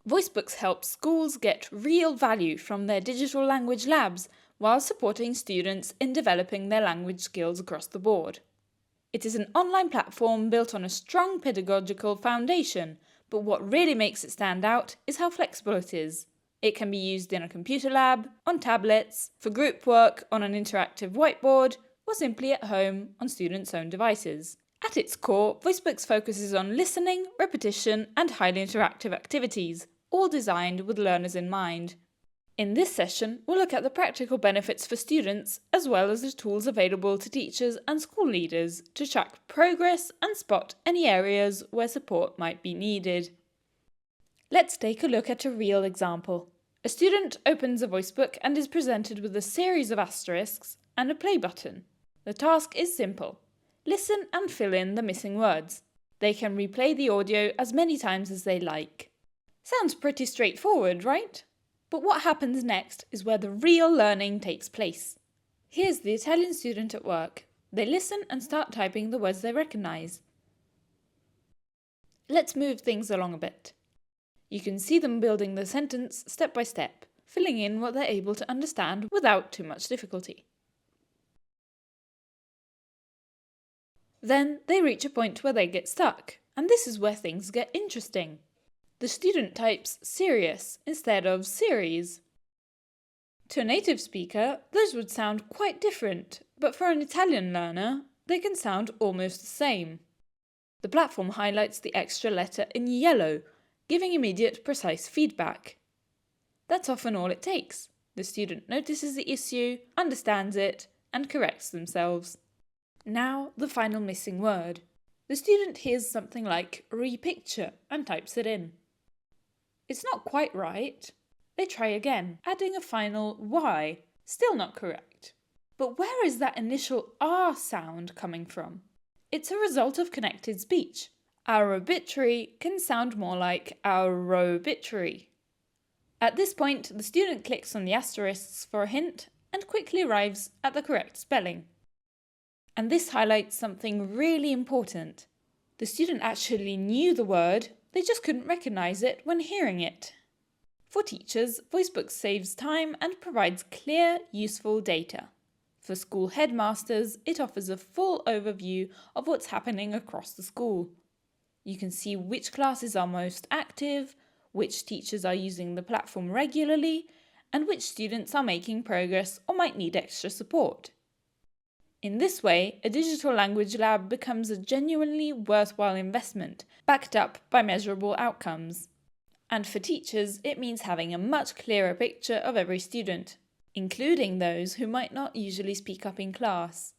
Voicebooks helps schools get real value from their digital language labs while supporting students in developing their language skills across the board. It is an online platform built on a strong pedagogical foundation, but what really makes it stand out is how flexible it is. It can be used in a computer lab, on tablets, for group work on an interactive whiteboard, or simply at home on students' own devices. At its core, Voicebooks focuses on listening, repetition, and highly interactive activities, all designed with learners in mind. In this session, we'll look at the practical benefits for students, as well as the tools available to teachers and school leaders to track progress and spot any areas where support might be needed. Let's take a look at a real example. A student opens a Voicebook and is presented with a series of asterisks and a play button. The task is simple. Listen and fill in the missing words. They can replay the audio as many times as they like. Sounds pretty straightforward, right? But what happens next is where the real learning takes place. Here's the Italian student at work. They listen and start typing the words they recognise. Let's move things along a bit. You can see them building the sentence step by step, filling in what they're able to understand without too much difficulty. Then they reach a point where they get stuck, and this is where things get interesting. The student types serious instead of series. To a native speaker, those would sound quite different, but for an Italian learner, they can sound almost the same. The platform highlights the extra letter in yellow, giving immediate, precise feedback. That's often all it takes. The student notices the issue, understands it, and corrects themselves. Now, the final missing word. The student hears something like repicture and types it in. It's not quite right. They try again, adding a final Y, still not correct. But where is that initial R sound coming from? It's a result of connected speech. Our obituary can sound more like our obituary. At this point, the student clicks on the asterisks for a hint and quickly arrives at the correct spelling. And this highlights something really important. The student actually knew the word, they just couldn't recognise it when hearing it. For teachers, Voicebooks saves time and provides clear, useful data. For school headmasters, it offers a full overview of what's happening across the school. You can see which classes are most active, which teachers are using the platform regularly, and which students are making progress or might need extra support. In this way, a digital language lab becomes a genuinely worthwhile investment, backed up by measurable outcomes. And for teachers, it means having a much clearer picture of every student, including those who might not usually speak up in class.